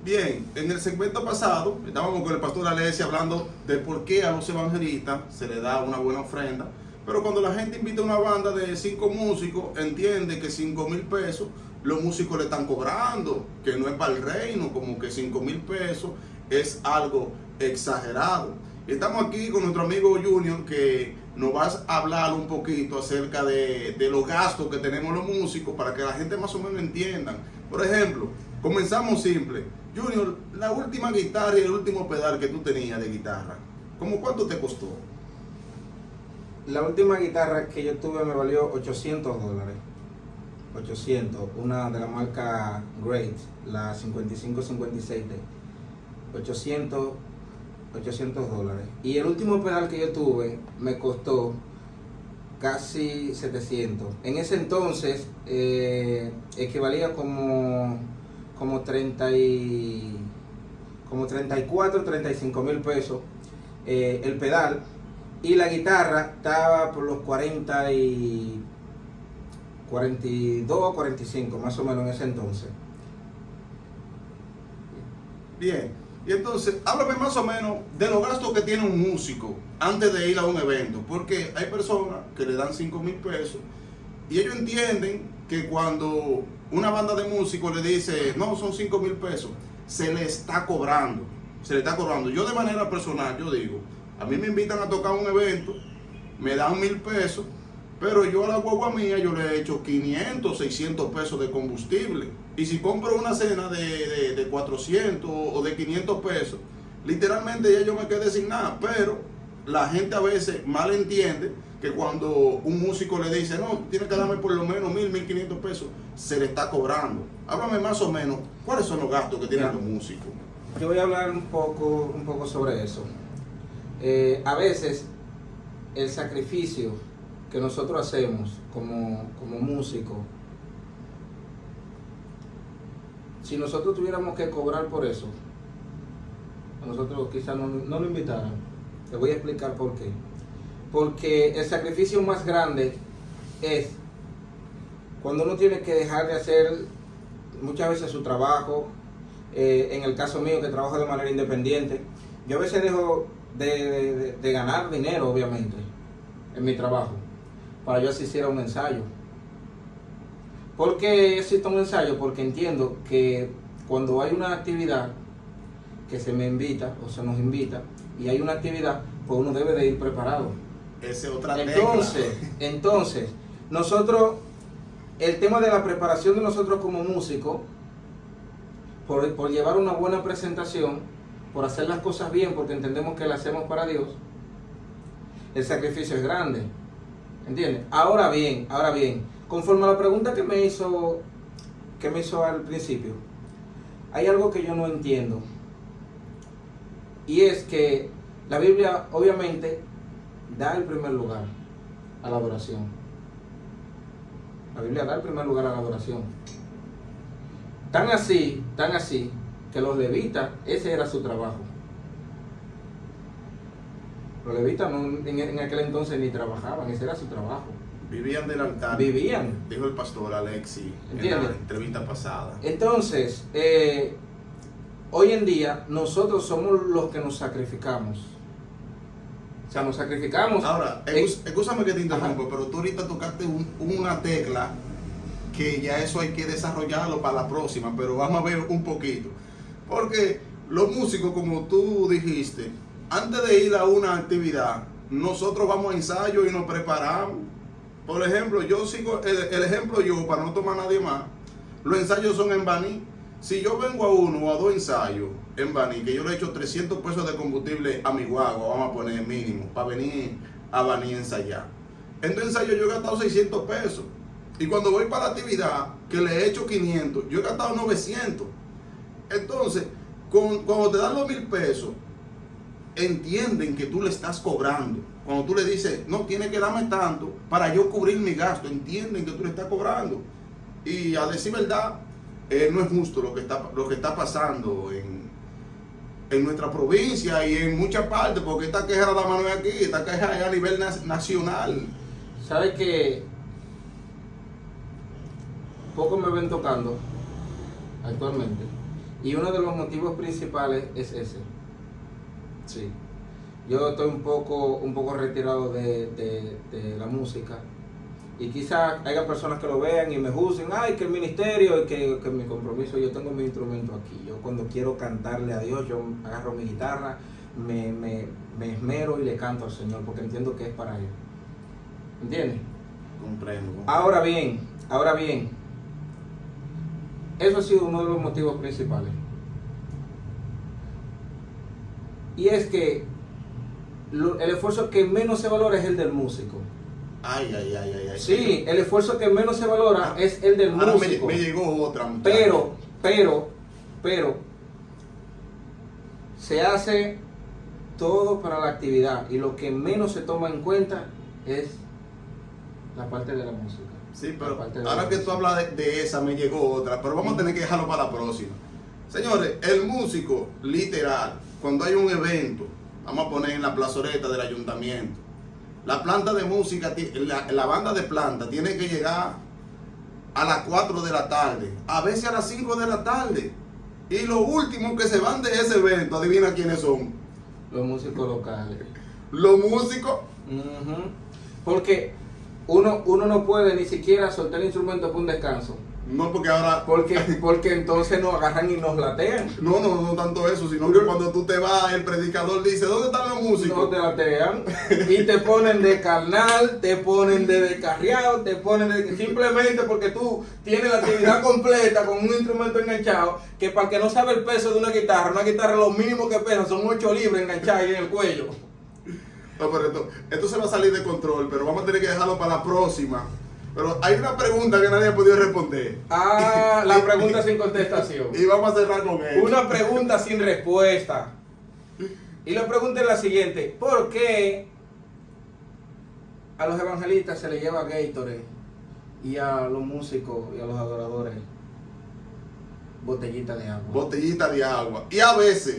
Bien, en el segmento pasado estábamos con el pastor Alessia hablando de por qué a los evangelistas se les da una buena ofrenda, pero cuando la gente invita a una banda de 5 músicos, entiende que 5,000 pesos los músicos le están cobrando, que no es para el reino, como que 5,000 pesos es algo exagerado. Y estamos aquí con nuestro amigo Junior, que nos va a hablar un poquito acerca de los gastos que tenemos los músicos para que la gente más o menos entiendan. Por ejemplo, comenzamos simple. Junior, la última guitarra y el último pedal que tú tenías de guitarra, ¿cómo cuánto te costó? La última guitarra que yo tuve me valió $800. 800, una de la marca Great, la 5556D. 800 dólares. Y el último pedal que yo tuve me costó casi 700. En ese entonces equivalía como 34, 35 mil pesos el pedal. Y la guitarra estaba por los 42, 45, más o menos en ese entonces. Bien, y entonces háblame más o menos de los gastos que tiene un músico antes de ir a un evento, porque hay personas que le dan 5,000 pesos y ellos entienden que cuando una banda de músicos le dice no, son 5,000 pesos, se le está cobrando, Yo de manera personal, yo digo, a mí me invitan a tocar un evento, me dan 1,000 pesos, pero yo a la guagua mía yo le he hecho 500, 600 pesos de combustible. Y si compro una cena de 400 o de 500 pesos, literalmente ya yo me quedé sin nada. Pero la gente a veces mal entiende que cuando un músico le dice, no, tienes que darme por lo menos 1,000, 1,500 pesos, se le está cobrando. Háblame más o menos, ¿cuáles son los gastos que tienen los músicos? Yo voy a hablar un poco sobre eso. A veces el sacrificio que nosotros hacemos como músicos, si nosotros tuviéramos que cobrar por eso, a nosotros quizás no lo invitaran. Les voy a explicar por qué. Porque el sacrificio más grande es cuando uno tiene que dejar de hacer muchas veces su trabajo. En el caso mío, que trabajo de manera independiente, yo a veces dejo de ganar dinero, obviamente, en mi trabajo, para yo asistir a un ensayo. ¿Por qué existe un ensayo? Porque entiendo que cuando hay una actividad que se me invita o se nos invita y hay una actividad, pues uno debe de ir preparado. Esa es otra Entonces, nosotros, el tema de la preparación de nosotros como músicos, por llevar una buena presentación, por hacer las cosas bien, porque entendemos que las hacemos para Dios, el sacrificio es grande. ¿Entiendes? Ahora bien, conforme a la pregunta que me hizo al principio, hay algo que yo no entiendo. Y es que la Biblia obviamente da el primer lugar a la adoración. La Biblia da el primer lugar a la adoración. Tan así, que los levitas, ese era su trabajo. Los levitas en aquel entonces ni trabajaban, ese era su trabajo. Vivían del altar. Vivían. Dijo el pastor Alexi ¿Entiendes? en la entrevista pasada. Entonces, hoy en día nosotros somos los que nos sacrificamos. O sea, nos sacrificamos. Ahora, escúchame que te interrumpa, pero tú ahorita tocaste una tecla que ya eso hay que desarrollarlo para la próxima, pero vamos a ver un poquito. Porque los músicos, como tú dijiste, antes de ir a una actividad, nosotros vamos a ensayo y nos preparamos. Por ejemplo, yo sigo el ejemplo yo, para no tomar a nadie más. Los ensayos son en Baní. Si yo vengo a uno o a dos ensayos en Baní, que yo le he hecho 300 pesos de combustible a mi guagua, vamos a poner mínimo, para venir a Baní a ensayar. En dos ensayos yo he gastado 600 pesos. Y cuando voy para la actividad, que le he hecho 500, yo he gastado 900. Entonces, cuando te dan los 1,000 pesos, entienden que tú le estás cobrando. Cuando tú le dices, no, tienes que darme tanto para yo cubrir mi gasto, entienden que tú le estás cobrando. Y a decir verdad, no es justo lo que está pasando en nuestra provincia y en muchas partes, porque esta queja la mano de aquí, esta queja es a nivel nacional. ¿Sabes qué? Poco me ven tocando actualmente Y uno de los motivos principales es ese. Sí. Yo estoy un poco retirado de la música. Y quizás haya personas que lo vean y me juzguen, ay, que el ministerio, que mi compromiso, yo tengo mi instrumento aquí. Yo cuando quiero cantarle a Dios, yo agarro mi guitarra, me esmero y le canto al Señor, porque entiendo que es para Él. ¿Entiendes? Comprendo. Ahora bien, eso ha sido uno de los motivos principales. Y es que el esfuerzo que menos se valora es el del músico. Ay. Sí, el esfuerzo que menos se valora es el del Ahora músico. me llegó otra, muchacho. Pero se hace todo para la actividad y lo que menos se toma en cuenta es la parte de la música. Sí, pero ahora que tú hablas de esa, me llegó otra, pero vamos a tener que dejarlo para la próxima. Señores, el músico, literal, cuando hay un evento, vamos a poner en la plazoleta del ayuntamiento, la planta de música, la banda de planta tiene que llegar a las 4 de la tarde, a veces a las 5 de la tarde. Y los últimos que se van de ese evento, adivina quiénes son. Los músicos locales. Los músicos. Uh-huh. Porque uno no puede ni siquiera soltar el instrumento por un descanso. No, porque ahora... Porque entonces nos agarran y nos latean. No tanto eso, sino que cuando tú te vas, el predicador dice, ¿dónde están los músicos? No te latean y te ponen de carnal, te ponen de descarriado, te ponen de... Simplemente porque tú tienes la actividad completa con un instrumento enganchado, que para el que no sabe el peso de una guitarra lo mínimo que pesa son 8 libras enganchadas ahí en el cuello. No, pero esto se va a salir de control, pero vamos a tener que dejarlo para la próxima. Pero hay una pregunta que nadie ha podido responder. Ah, la pregunta sin contestación. Y vamos a cerrar con ella. Una pregunta sin respuesta. Y la pregunta es la siguiente: ¿por qué a los evangelistas se les lleva Gatorade y a los músicos y a los adoradores botellita de agua? Botellita de agua. Y a veces.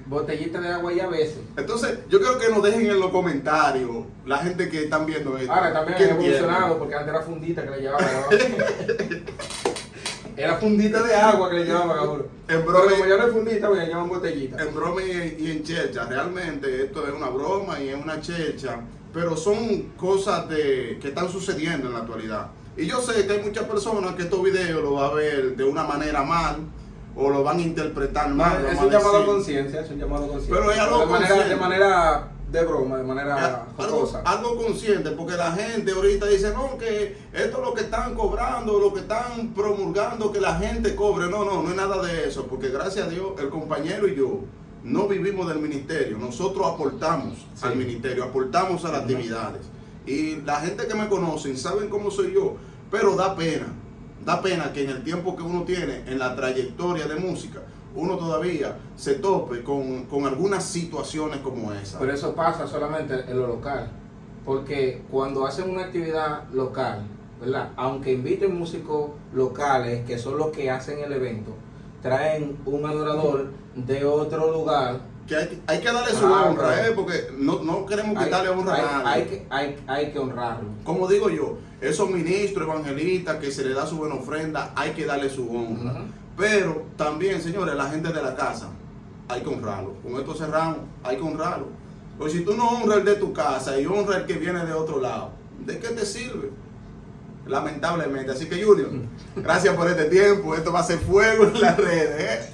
Botellita de agua y a veces. Entonces, yo creo que nos dejen en los comentarios la gente que están viendo esto. Ahora también ha evolucionado, porque antes era fundita que le llevaban agua. Era fundita de agua que le llevaban agua. En broma, pero como ya no es fundita, pues le llaman botellita. En broma y en chercha. Realmente esto es una broma y es una chercha. Pero son cosas que están sucediendo en la actualidad. Y yo sé que hay muchas personas que estos videos lo van a ver de una manera mal, o lo van a interpretar mal. Es un llamado a conciencia, Pero es algo de manera de broma, de manera jocosa. Algo consciente, porque la gente ahorita dice, no, que esto es lo que están cobrando, lo que están promulgando que la gente cobre. No es nada de eso, porque gracias a Dios, el compañero y yo no vivimos del ministerio, nosotros aportamos al ministerio, aportamos a las actividades. Y la gente que me conocen saben cómo soy yo, pero da pena. Da pena que en el tiempo que uno tiene en la trayectoria de música, uno todavía se tope con algunas situaciones como esa. Pero eso pasa solamente en lo local, porque cuando hacen una actividad local, ¿verdad? Aunque inviten músicos locales, que son los que hacen el evento, traen un adorador de otro lugar. Que hay que darle su honra, porque no queremos quitarle honra a nadie. Hay que honrarlo. Como digo yo, esos ministros evangelistas que se le da su buena ofrenda, hay que darle su honra. Uh-huh. Pero también, señores, la gente de la casa, hay que honrarlo. Con esto cerramos, hay que honrarlo. Porque si tú no honras el de tu casa y honras el que viene de otro lado, ¿de qué te sirve? Lamentablemente. Así que, Junior, gracias por este tiempo. Esto va a ser fuego en las redes,